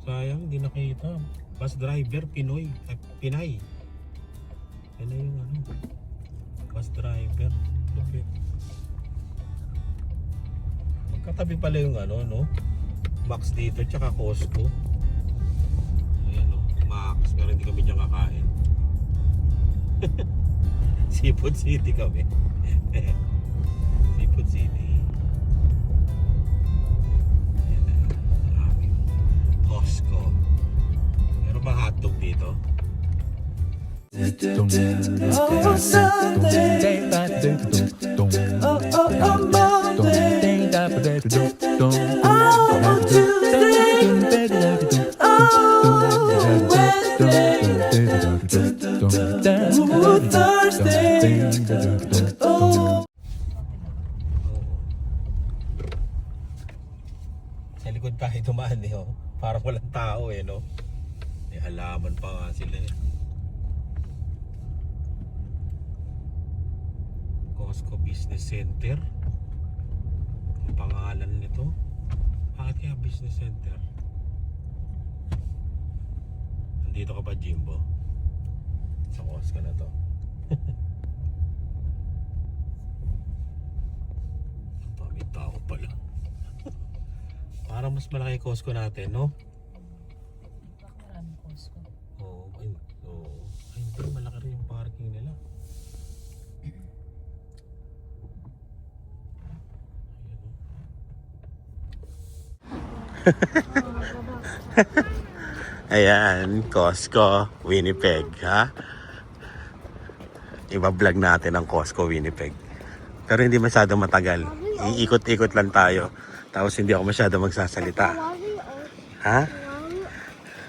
Sayang, hindi nakita. Bus driver, Pinoy. Pinay. Yan na yung ano. Bus driver. Lupit. Magkatabi pala yung ano, no? Max dito, tsaka Costco. Ayan, no? Max. Pero hindi kami dyan kakain. Seafood City kami. Seafood City. Ayan na. Ang aming Costco. Meron ba hotdog dito? Oh, Sunday. Oh, Monday. Oh, Tuesday. Oh, Thursday. Oh. Sa likod tayo dumaan eh, oh. Parang walang tao eh, no? May halaman pa nga sila eh. Costco Business Center. Ang pangalan nito. Bakit kaya Business Center? Nandito ka ba, Jimbo? Sa Costco na to. Ang dami tao pala. Parang mas malaki Costco natin, no? Marami Costco. Oo, ay, hindi, malaki rin yung parking nila. Ayan, Costco, Winnipeg, ha? Iba-vlog natin ang Costco, Winnipeg. Pero hindi masyado matagal. Iikot-ikot lang tayo. Tapos hindi ako masyado magsasalita. Ha?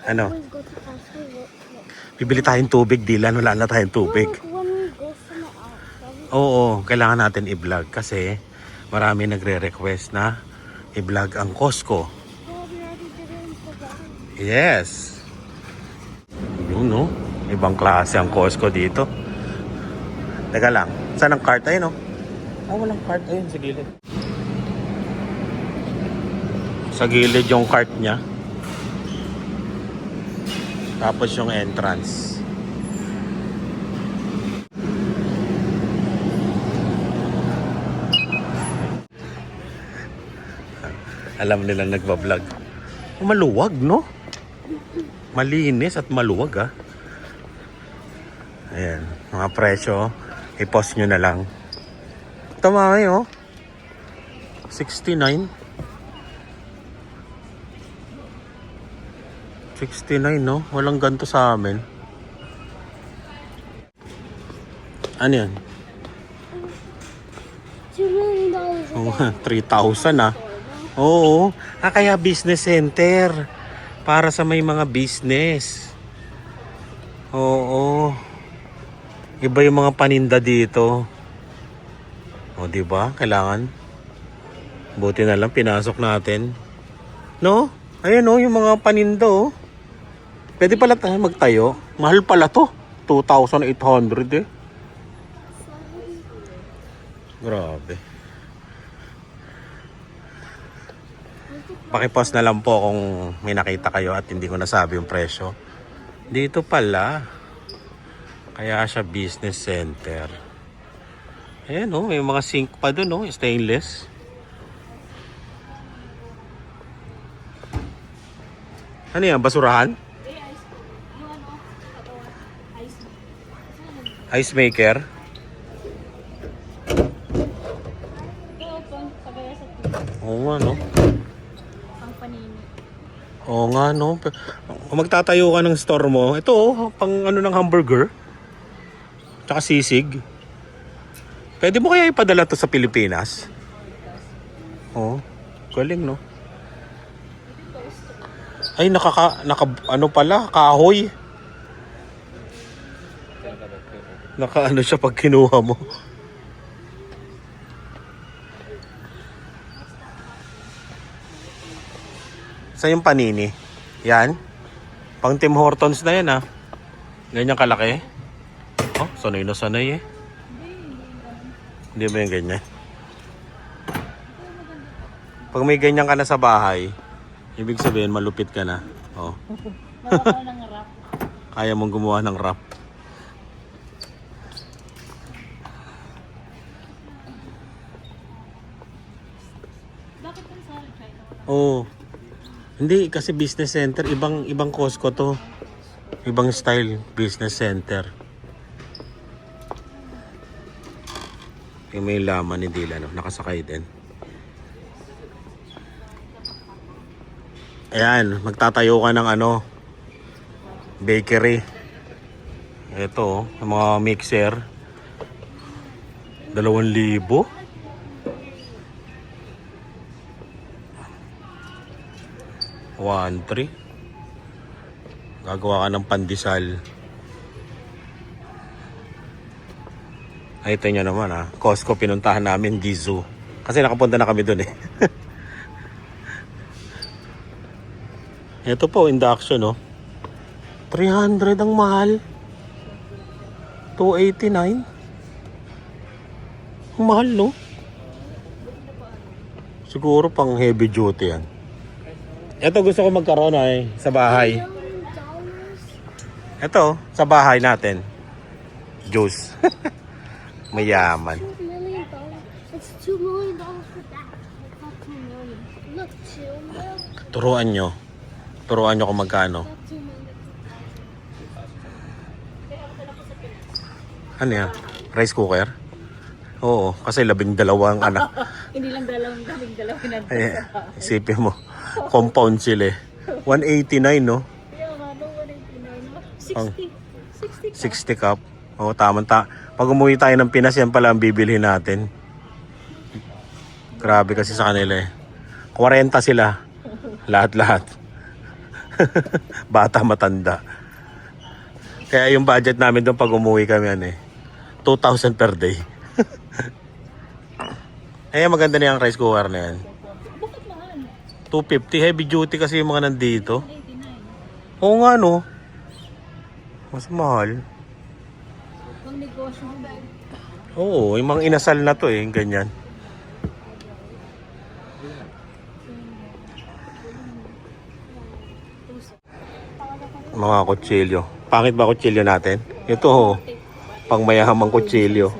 Ano? Bibili tayong tubig, Dylan. Wala na tayong tubig. Oo, kailangan natin i-vlog kasi marami nagre-request na i-vlog ang Costco. Yes. Yun, no? Ibang klase ang Costco dito. Teka lang. Saan ang cart? Ayun, no? Ah, walang cart. Ayun, sa gilid. Sa gilid yung cart niya. Tapos yung entrance. Alam nilang nagbablog. Maluwag, no? Malinis at maluwag, ha? Ayan, mga presyo, i-post nyo na lang. Tama oh. 69. 69, no? Walang ganito sa amin. Ano yan? $3,000 ah. Oo. Kaya business center. Para sa may mga business. Oo. Iba yung mga paninda dito. O, diba? Kailangan. Buti na lang pinasok natin. No? Ayan o, yung mga paninda o. Pwede pala tayo magtayo. Mahal pala to. 2,800 eh. Grabe. Pakipost na lang po kung may nakita kayo at hindi ko nasabi yung presyo. Dito pala. Kaya siya business center. Ayan o, may mga sink pa dun o, stainless. Ano yan, basurahan? Ice maker? Oo nga no. Oo nga no. Kung magtatayo ka ng store mo, ito oh, pang ano ng hamburger. Tsaka sisig. Pwede mo kaya ipadala to sa Pilipinas? Oo. Galing no. Ay naka ano pala, kahoy. Naka ano siya pag kinuha mo. Sa yung panini. Yan. Pang Tim Hortons na yan ah. Ganyan kalaki. Oh, sanay na sanay eh. Hindi ba yung ganyan? Pag may ganyan ka na sa bahay, Ibig sabihin, malupit ka na. Oh. Nakakaw ng rap. Kaya mong gumawa ng rap. Bakit kung sa China wala? Oo. Hindi, kasi business center. Ibang Costco to. Ibang style, business center. Yung may laman ni Dylan, no? Nakasakay din. Ayan, magtatayo ka ng ano, bakery. Ito, yung mga mixer. 2,000. 1,300. Gagawa ka ng pandesal. Ay, ito nyo naman ha. Costco pinuntahan namin, Gizu. Kasi nakapunta na kami dun eh. Ito po, induction oh. 300 ang mahal. 289. Ang mahal no? Siguro pang heavy duty yan. Ito gusto ko magkaroon ay sa bahay. Ito, sa bahay natin. Juice. Mayaman. $2 million. It's $2 million for that. It's not $2 million. Look, $2 million. Turuan nyo. Turuan nyo kung magkano. Not $2 million. Ano yan? Rice cooker? Oo, kasi 12 ang anak. Hindi lang dalawang pinag Ay, isipin mo. Compound sila eh. 189 no? Kaya nga, no, 189. 60. 60 cup. Oo, tama. Pag umuwi tayo ng Pinas, yan pala ang bibilhin natin. Grabe kasi sa kanila eh. 40 sila. Lahat-lahat. Bata, matanda. Kaya yung budget namin doon pag umuwi kami yan eh. 2,000 per day. Ay, maganda na yung rice cooker na yan. Bakit mahal? 250. Heavy duty kasi yung mga nandito. 89. Oo nga no. Mas mahal. Pang negosyo mo ba? Oo, yung mga inasal na to eh, ganyan. Mga kutsilyo. Pangit ba kutsilyo natin? Ito ho, pang mayahamang kutsilyo.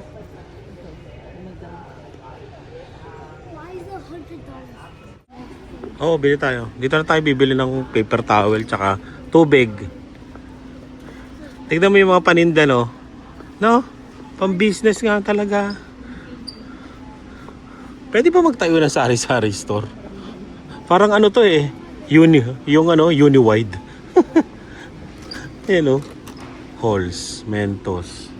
Why is it $100? Oo, bili tayo. Dito na tayo bibili ng paper towel tsaka tubig. Tignan mo yung mga paninda no? No? Pang business nga talaga. Pwede ba magtayo ng sari-sari store? Parang ano to eh. Yung ano, Uniwide. Ayan o. Halls, Mentos.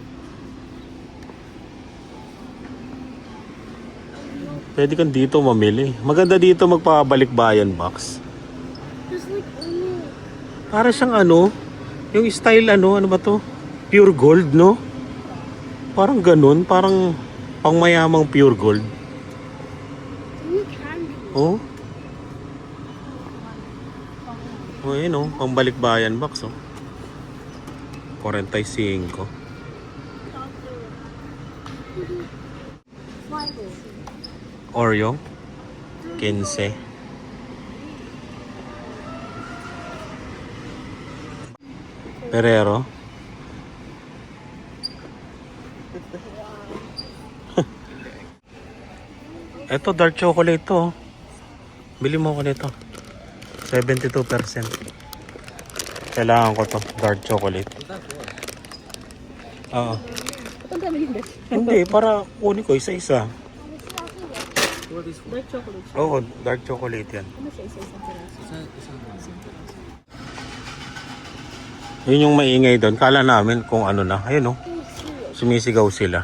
Pwede kang dito mamili. Maganda dito magpabalik-bayan box. Just like Uno. Para siyang ano, yung style ano ba to? Pure gold, no? Parang ganun, parang pangmayamang pure gold. Uno candy. Oh. Oh, yun oh, pambalik-bayan box oh. 45. Bible. Oreo, 15. Ferrero. Ito dark chocolate to. Bili mo ako nito. 72%. Kailangan ko to, dark chocolate. Oo. Ang dami yung best. Hindi, para kunin ko isa-isa. Dark chocolate. Oo, dark chocolate yan. Ano siya? Isa-isang piraso. Yun yung maingay doon. Kala namin kung ano na. Ayun oh. Sumisigaw sila.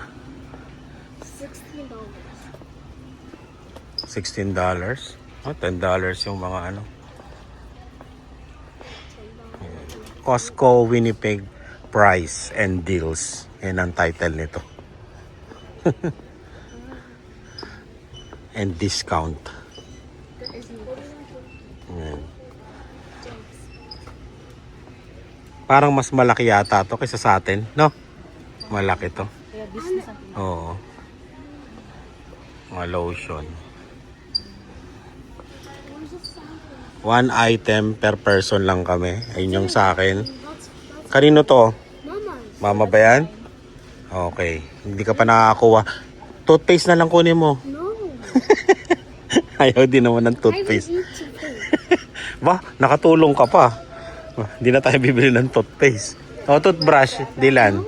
$16. Oh, $10 yung mga ano. Costco Winnipeg Price and Deals. Yan ang title nito. And discount. Yan. Parang mas malaki yata to kaysa sa atin, no? Malaki to. Kaya business ang Oo. Mga lotion. 1 item per person lang kami. Ayun yung sa akin. Kanino to? Mama's. Mama ba yan? Okay. Hindi ka pa nakakakuha. Toothpaste na lang kunin mo. No. Ayaw din naman ng I will toothpaste. eat toothpaste. Ba, nakatulong ka pa. Hindi na tayo bibili ng toothpaste. O, toothbrush, Dylan.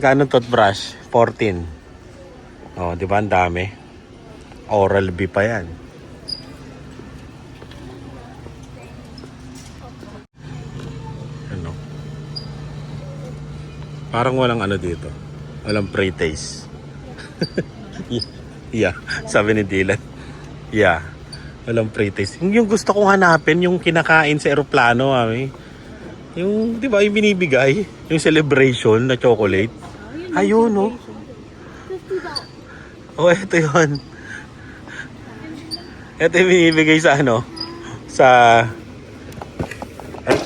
Gano'ng toothbrush? 14. O, di ba ang dami? Oral-B pa yan. Ano? Parang walang ano dito. Walang pre-taste. Yeah, sabi ni Dylan. Yeah. Walang pre-taste. Yung gusto kong hanapin, yung kinakain sa eroplano, mami. Yung, di ba, yung binibigay, yung celebration na chocolate. Ayun, no? $50. Oh, ito yun. Ito yung binibigay sa ano? Sa... Ay,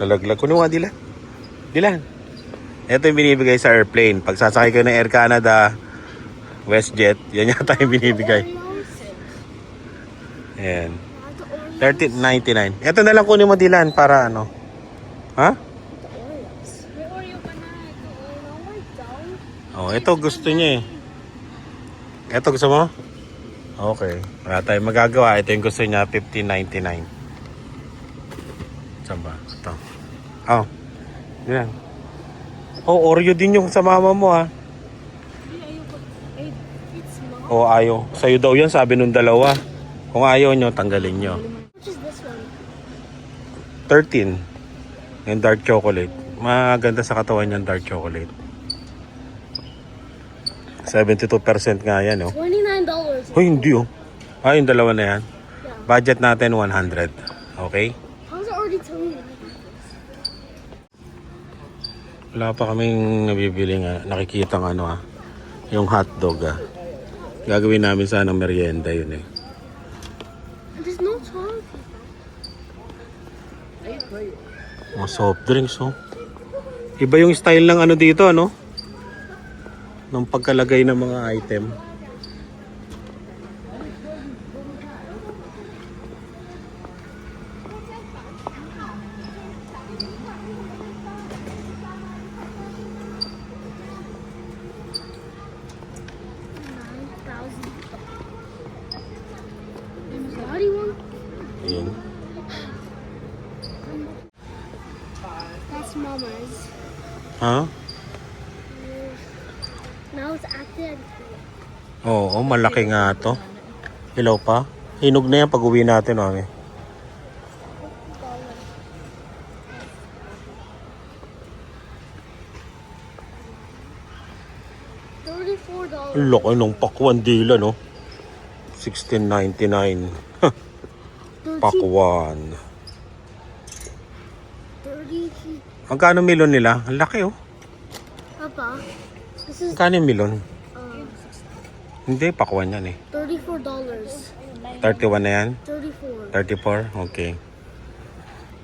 nalaglag ko nung Dylan. Dylan. Ito yung binibigay sa airplane. Pag sasakay ko ng Air Canada, WestJet, yan yata yung binibigay. Ayan. 13.99. Ito na lang kunin mo, Dylan, para ano? Ha? May Oreo pa na. Ito, Oh, ito gusto niya eh. Ito gusto mo? Okay. Wala tayong magagawa. Ito yung gusto niya, 15.99. Saan ba? Ito. Oh. Yan. Oh, Oreo din yung sa mama mo ha. It's mom. Oh, ayaw. Sa'yo daw yan, sabi nung dalawa. Kung ayaw nyo, tanggalin nyo. Which is this one? 13. Yung dark chocolate. Maganda sa katawan yung dark chocolate. 72% nga yan, oh. $29. Hoy, hindi, oh. Ah, yung dalawa na yan. Yeah. Budget natin 100. Okay? How's it already telling me? Wala pa kaming nabibili nga. Nakikita ng ano, yung hotdog, ah. Gagawin namin sana merienda yun, eh. There's no chocolate. Mga soft drinks, oh. Iba yung style ng ano dito, ano? Ng pagkalagay ng mga item. Body one? Ayan. That's mama's. Ha? Now it's active. Oo, malaki nga to. Hilaw pa. Hinog na yan pag uwi natin, mami. $34. Ang laki ng pakwan dila, no? $16.99. Pakwan. 30. Magkano milon nila? Ang laki, oh. Papa, this is Magkano yung milon? Hindi, pakwan yan, eh. $34. 31 na yan? 34. 34? Okay.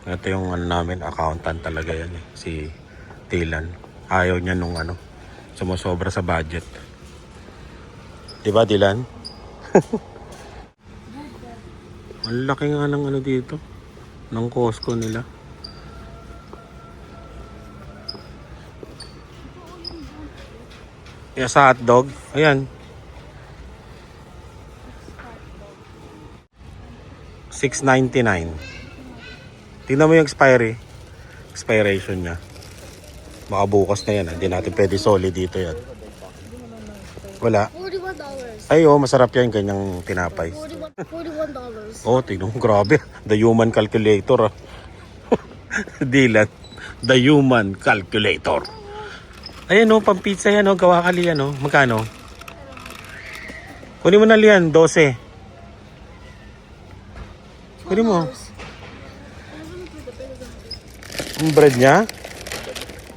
Ito yung ano namin, accountant talaga yan, eh. Si Dylan. Ayaw niya nung ano, sumusobra sa budget. Diba, Dylan? Ang laki nga ng ano dito. Ng Costco nila. Kaya sa hotdog, ayan. $6.99. Tingnan mo yung expiration niya. Baka bukas na yan. Hindi natin pwede solid dito yan. Wala. $41. Ay, oh, masarap yan. Ganyang tinapay. $41. Oh, tingnan mo. Grabe. The human calculator. Dylan. The human calculator. Ayan, oh. Pang pizza yan, oh. Gawa ka liyan, oh. Magkano? Kunin mo na liyan. 12. Kunin mo. Ang bread niya.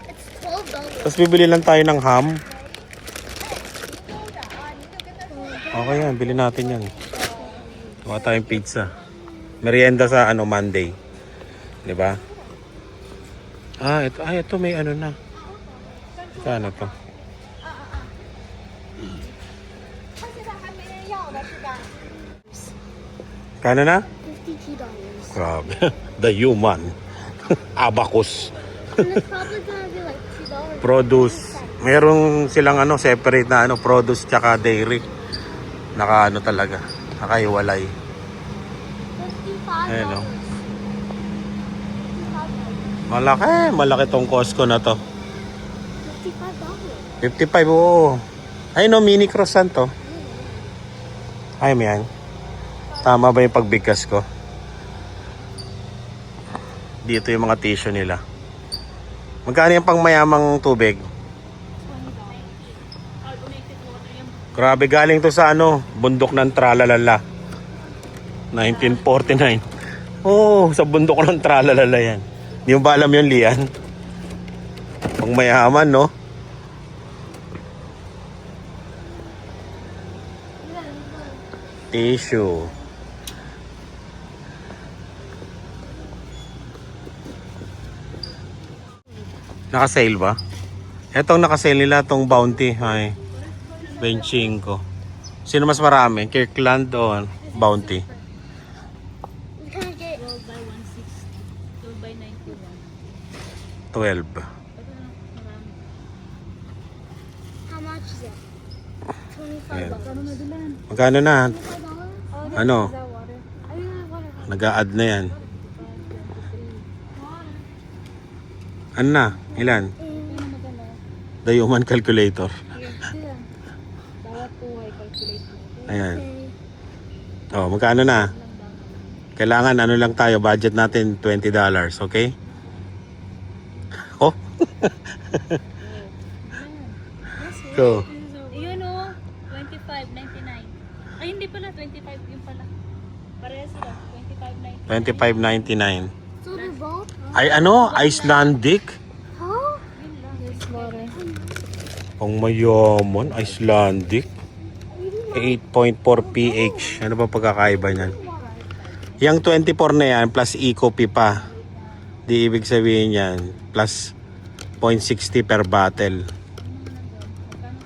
It's $12. Tapos bibili lang tayo ng ham. Okay yan, bili natin yan. Gawa tayong pizza. Merienda sa ano Monday. 'Di ba? Ito may ano na. Saan to? Kano na? $52. Grabe. The human. Abacus. And it's probably gonna be like $2. Produce. Merong silang ano, separate na ano, produce tsaka dairy. Naka ano talaga. Nakahiwalay. $55. Ayan, no? Malaki tong Costco na to. $55. 55, oo. Ay no, mini croissant to. Ay, yan. Tama ba yung pagbigkas ko? Dito yung mga tissue nila. Magkano yung pang mayamang tubig? Grabe, galing to sa ano, bundok ng Tralalala. 1949. Oo, sa bundok ng Tralalala yan. Di mo ba alam yun, Lian? Pang mayaman, no? Tissue. Naka-sale ba? Etong naka-sale nila, tong Bounty. Ay, 25. Sino mas marami? Kirkland o Bounty? We can get 12 by 160. 12 by 91. 12. Marami. how much is it? Ayan. $25. Ano na dilan? Magkano na? $25? Ano? Sa water. I really want to. Nag-a-add na yan. Ano na? Ilan? Ano maganda? The human calculator. Here. Bawat buhay calculate mo. Ayan. Oh, magkano na? Kailangan ano lang tayo, budget natin $20, okay? Oh. So, Yun o. 25.99. Ay, hindi pala. 25 yung pala. Parehas sila. 25.99. $25.99. So they're both? Ay ano, Icelandic? Huh? Yes, water. Ang mayaman, Icelandic. 8.4 pH. Ano ba pagkakaiba niyan? Yung 24 na yan, plus Ecopi pa. Di ibig sabihin yan, plus 0.60 per bottle.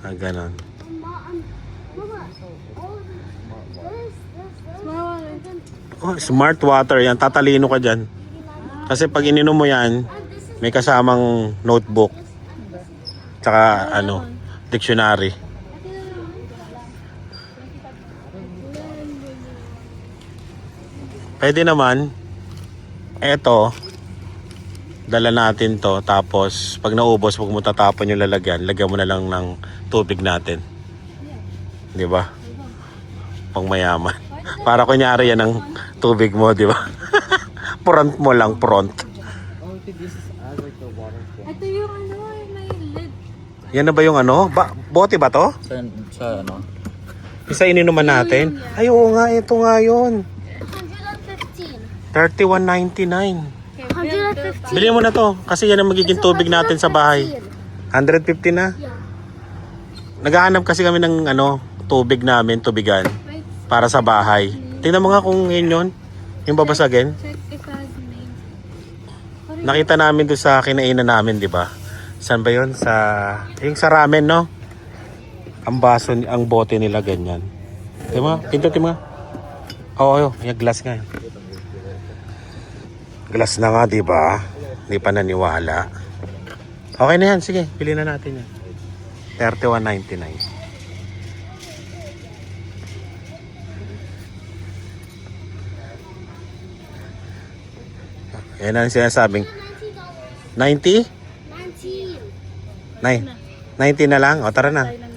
Ah, ganon. Mama, Oh, smart water yan. Tatalino ka dyan. Kasi pag ininom mo yan, may kasamang notebook. Tsaka ano, dictionary. Pwede naman, eto, dala natin to. Tapos, pag naubos, huwag mo tatapon yung lalagyan. Lagyan mo na lang ng tubig natin. Di ba? Pang mayaman. Para kunyari yan ang tubig mo, di ba? Front mo lang, front. Ito yung ano, may lid. Yan na ba yung ano? Bote ba to? Sa ano? Isa ininuman natin? Ay, oo nga, ito nga yun. 115. 31.99. 115. Bili mo na to, kasi yan ang magiging tubig natin sa bahay. 150 na. Yeah. Naghahanap kasi kami ng ano, tubig namin, tubigan, para sa bahay. Tingnan mo nga kung yun yun, yung babasagin. Check if it has name. Nakita namin doon sa kinainan namin, di ba? Saan ba yun? Yung sa ramen, no? Ang baso, ang bote nila ganyan. Di ba? Pindutin mo nga. Oo, yung glass nga. Glass na nga, di ba? Hindi pa naniwala. Okay na yan, sige, pili na natin yan. 31.99. Yan ang sinasabing $90. 90? 19. 90 na lang? O tara na. Tayo ng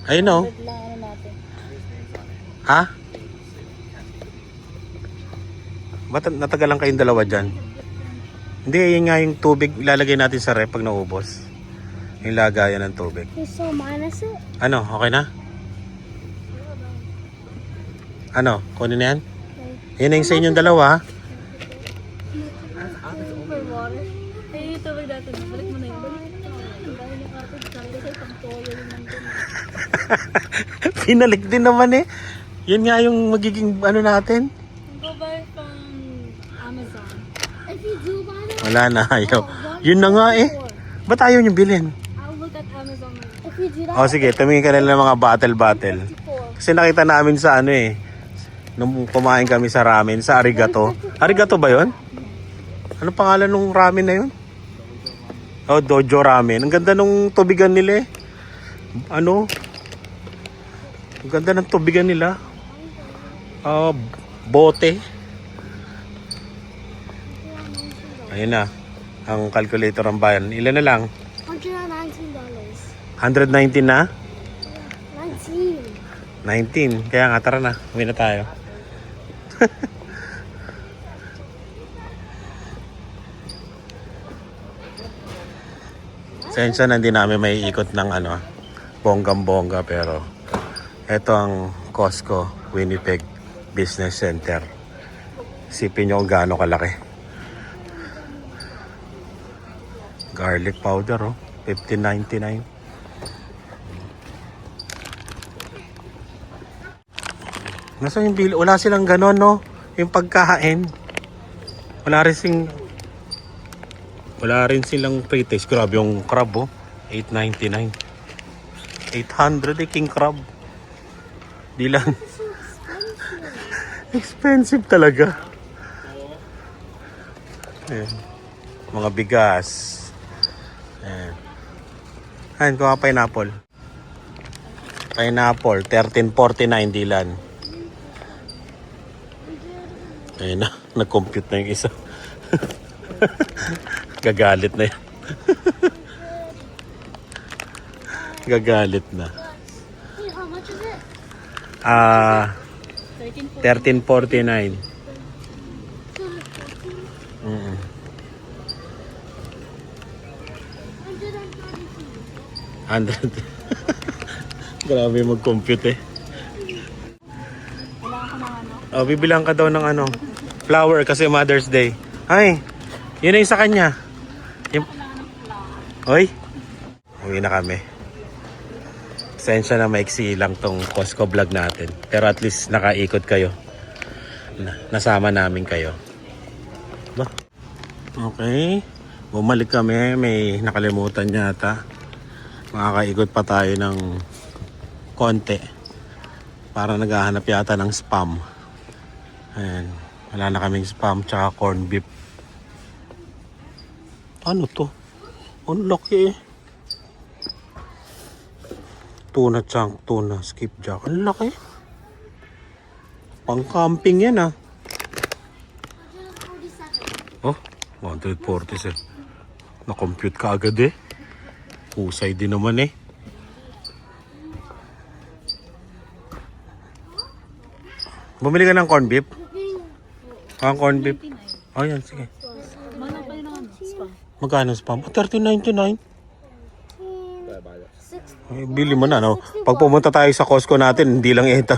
90. Ayun o. Lang ano natin. Ha? Ba't natagalan kayong dalawa dyan? Hindi, yun nga yung tubig ilalagay natin sa rep pag naubos. Yung lagayan ng tubig. Okay, so minus it. Ano, okay na? Ano, kunin na yan? Yan na yung sa inyong dalawa. For water. Ay, yung tubig natin. Balik mo na yun. Balik mo na yun. Ang dahil yung kapit. Sabi ko pang toyo yung nandun. Pinalik din naman eh. Yun nga yung magiging ano natin. Go buy from Amazon. If you do buy that, Wala na, ayaw. Yun na nga eh. Ba't ayaw nyo bilhin? I'll look at Amazon later. if you do that, O sige, tumingin ka na ng mga battle. 54. Kasi nakita namin sa ano eh. Nung kumain kami sa ramen, sa Arigato. Arigato ba yon? Ano pangalan nung ramen na yun? Oh, Dojo Ramen. Ang ganda nung tubigan nila eh. Ano? Ang ganda ng tubigan nila. Bote. Ayun na. Ang calculator ng bayan. Ilan na lang? $119. 119 na? 19. 19. Kaya nga, tara na. Uwi na tayo. Sensya na hindi namin may ikot ng ano, bonggam-bongga, pero ito ang Costco Winnipeg Business Center. Sipin nyo kung gaano kalaki. Garlic powder, oh. $15.99. Nasa yung bill? Wala silang ganon, no? Yung pagkain. Wala rin silang pre-taste. Grabe yung crab, oh. $8.99. 800 king crab. Di lang. Expensive talaga. Ayan. Mga bigas. Ayan. Ayan, kuha pineapple. Pineapple, $13.49 dilan. Ayun na, nag-compute na yung isa. Gagalit na yan. Gagalit na. Wait, how much is it? 13.49. Mm. 132. 100. Grabe mag-compute eh. Oh, bibilang ka daw ng ano, flower kasi Mother's Day. Ay, yun na yung sa kanya. Yung... Hoy, uwi na kami. Sensya na maiksi lang tong Costco vlog natin. Pero at least nakaikot kayo. Nasama namin kayo. Ba? Okay. Bumalik kami. May nakalimutan yata. Makakaikot pa tayo ng konti. Para naghahanap yata ng spam. Ayan. Wala na kaming spam tsaka corn beef. Ano to? Ang laki eh. Tuna chunk, tuna, skipjack. Ang laki. Pang camping yan ah. 147. Oh, 147. Na-compute ka agad eh. Husay din naman eh. Bumili ka ng corn beef? Ang corn beef. Oh, yan, sige. Mana pa yun ang ano, spam. Magkano spam? Oh, $13.99. Ay, bili mo na, no? Pag pumunta tayo sa Costco natin, hindi lang ito.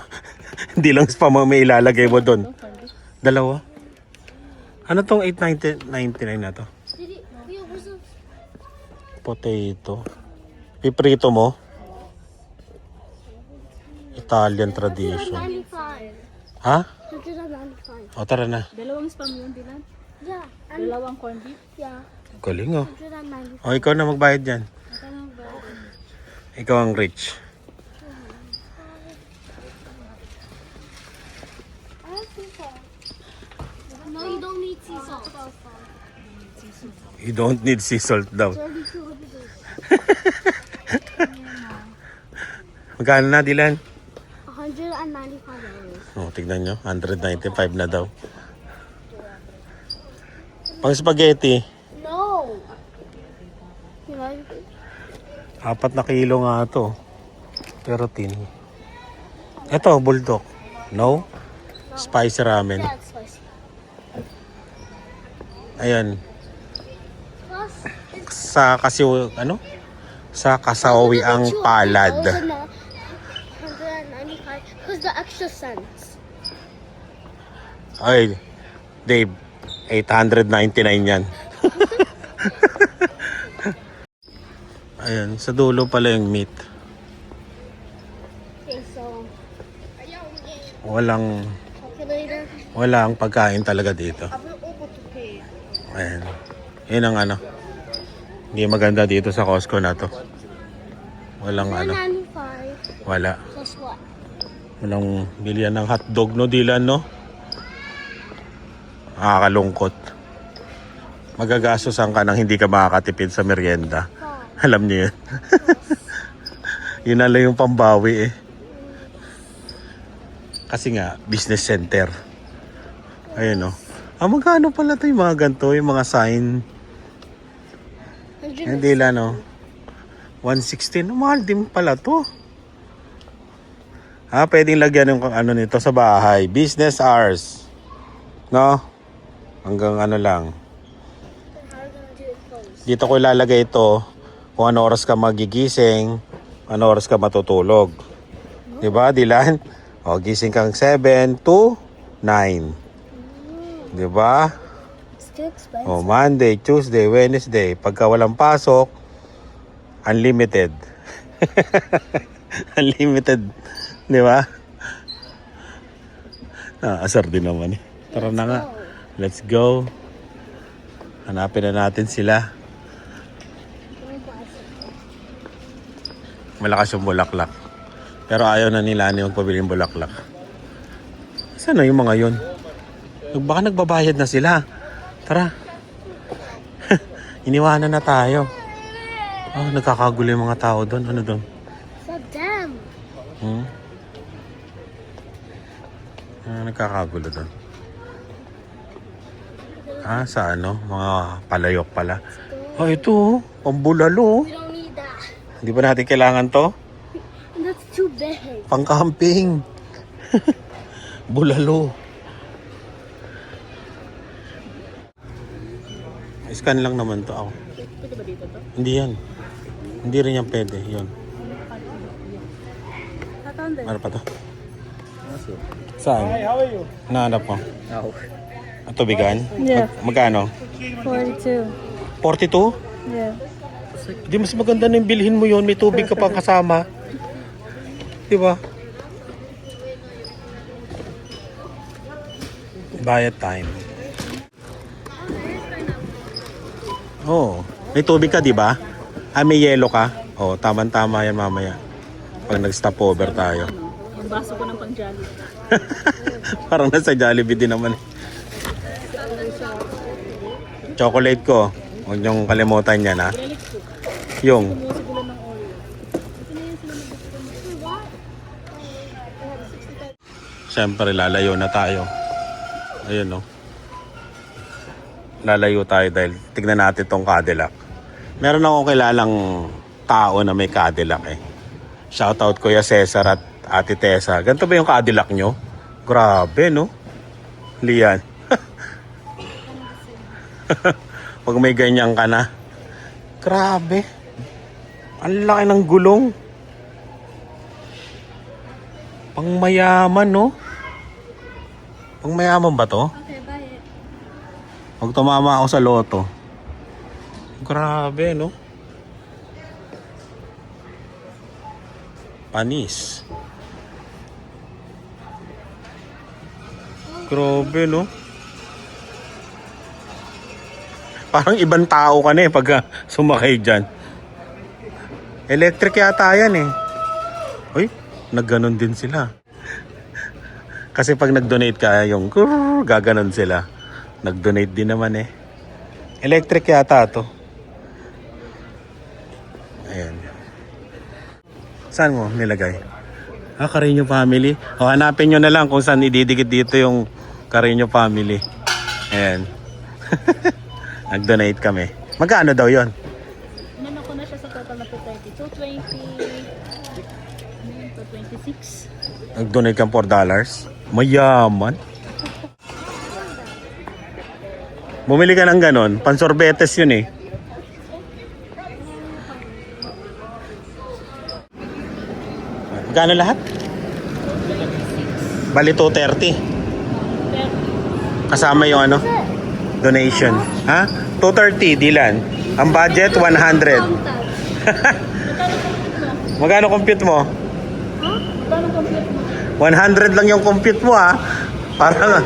Hindi lang spam ang may ilalagay mo doon. Dalawa. Ano tong $8.99 na to? Potato. Piprito mo? Italian tradition. 195. Ha? 195. O, tara na. Dalawang spam yun, Dylan. Yeah. Dalawang corned beef. Yeah. Galing, oh. 195. O, ikaw na magbayad dyan. Magkano ba? Ikaw ang rich. I have sea salt. No, you don't need sea salt. You don't need sea salt daw. 32. Magkano na, Dylan? $195. O, tignan nyo. 195 na daw. Pang spaghetti. No. You know, 4 na kilo nga to. Pero tin. Ito, bulldog. No? Spicy ramen. yeah, it's spicy. Ayan. Plus, Sa kasi ano? Sa kasawi ang palad. 195 because the extra cents. Ay, Dave, 899 yan. Ayan, sa dulo pala yung meat. Okay, so calculator. Walang pagkain talaga dito. I'm not able to pay. Ayan. Yun ang ano. Hindi maganda dito sa Costco na to. Walang ano. 195 Wala. plus what? Walang bilihan ng hotdog, no, Dylan, no? Nakakalungkot. Magagastosan ka nang hindi ka makakatipid sa merienda. Alam niyo yun. Yun na lang yung pambawi eh. Kasi nga, business center. Ayun, no? Magkano pala ito yung mga ganito, yung mga sign? Hindi lang, no? 116. Mahal din pala to. Pwedeng lagyan yung ano nito sa bahay. Business hours. No? Hanggang ano lang. Dito ko ilalagay ito kung ano oras ka magigising, ano oras ka matutulog. Diba, Dylan? O, gising kang 7 to 9. Diba? It's too expensive. O, Monday, Tuesday, Wednesday. Pagka walang pasok, unlimited. Unlimited. Diba? Asar din naman eh. Tara na nga. Let's go. Hanapin na natin sila. Malakas yung bulaklak. Pero ayaw na nila ni magpabiling bulaklak. Saan na yung mga yun? Baka nagbabayad na sila. Tara. Iniwanan na tayo. Nagkakagulo yung mga tao doon. Ano doon? So damn. Nagkakagulo doon. Sa ano? Mga palayok pala. Ito. Pambulalo. We don't need that. Hindi ba natin kailangan to? That's too big. Pang-camping. Bulalo. Scan lang naman to ako. Pwede ba dito to? Hindi yan. Hindi rin yan pwede. Yun. Tataan din. Ano pa to? Saan? Hi, how are you? Nahanap mo? Ang tubigan? Yeah. Magkano? 42. 42? Yeah. Di mas maganda na yung bilhin mo yun. May tubig ka pang kasama. Di ba? Bayad time. May tubig ka, di ba? May yelo ka? Tama-tama yan mamaya. Pag nag-stop over tayo. Yung baso ko ng pang-jolly. Parang nasa Jollibee din naman. Chocolate ko. Huwag niyong kalimutan yan, ha? Yung. Sumusugulan ng Oreo. Siyempre, lalayo na tayo. Ayun, no? Lalayo tayo dahil tignan natin tong Cadillac. Meron akong kilalang tao na may Cadillac eh. Shoutout Kuya Cesar at Ate Tessa. Ganito ba yung Cadillac nyo? Grabe, no? Lian. Pag may ganyan ka na. Grabe. Ang laki ng gulong. Pangmayaman, no? Pangmayaman ba to? Okay, bye. Pag tumama ako sa loto. Grabe, no? Panis. Grabe, no? Parang ibang tao ka na eh pag sumakay dyan. Electric yata yan eh. Uy, nagganon din sila. Kasi pag nag-donate ka, yung gaganon sila. Nag-donate din naman eh. Electric yata to. Ayan. Saan mo nilagay? Carino Family. Hanapin nyo na lang kung saan ididikit dito yung Carino Family. Ayan. Nag-donate kami. Magkano daw yon? Inano ko na siya sa total na 220. 226. Nag-donate kang $4. Mayaman. Bumili ka ng ganon. Pansorbetes yun eh. Magkano lahat? Bali 230. Kasama yung ano? Donation. Ha? 230, Dylan. Ang budget, 100. Magkano compute mo? Paano complete mo? 100 lang yung compute mo, ha? Parang...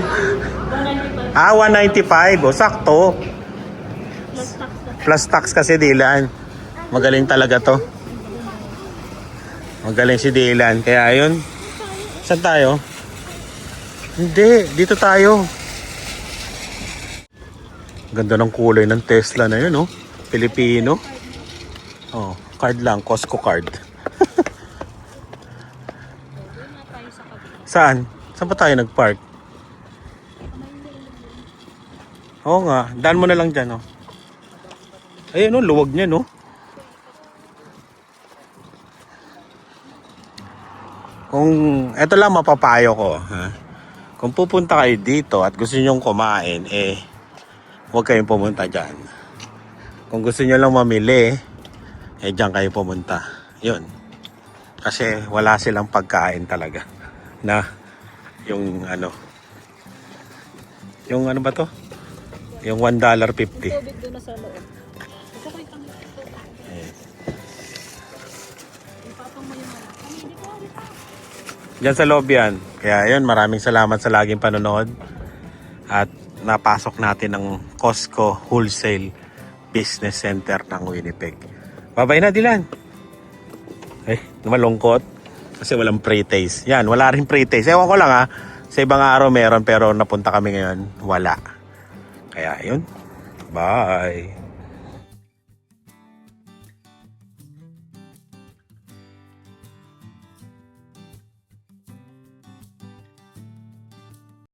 195. 195. Sakto. Plus tax na. Plus tax kasi, Dylan. Magaling talaga to. Magaling si Dylan. Kaya yun, Saan tayo? Hindi, dito tayo. Ganda ng kulay ng Tesla na yun, oh. Pilipino. Oh, card lang, Costco card. Doon na tayo sa kabila. Saan? Saan pa tayo nag-park? Oo nga, daan mo na lang dyan, oh. Ayun, oh, luwag niya, no? Kung, eto lang mapapayo ko, ha? Kung pupunta kayo dito at gusto nyong kumain, huwag kayong pumunta dyan. Kung gusto nyo lang mamili, dyan kayo pumunta. Yun. Kasi wala silang pagkain talaga. Na, yung ano ba to? Yung $1.50. Tubig doon na sa loob. Gusto ko itang tubig. Ipapang mo yung ano. Kami, dito. Diyan sa loob yan. Kaya yun, maraming salamat sa laging panonood. At napasok natin ang Costco Wholesale Business Center ng Winnipeg. Babay na, Dylan. Malungkot. Kasi walang pre-taste. Yan, wala rin pre-taste. Ewan ko lang ha. Sa ibang araw meron pero napunta kami ngayon, wala. Kaya yun. Bye.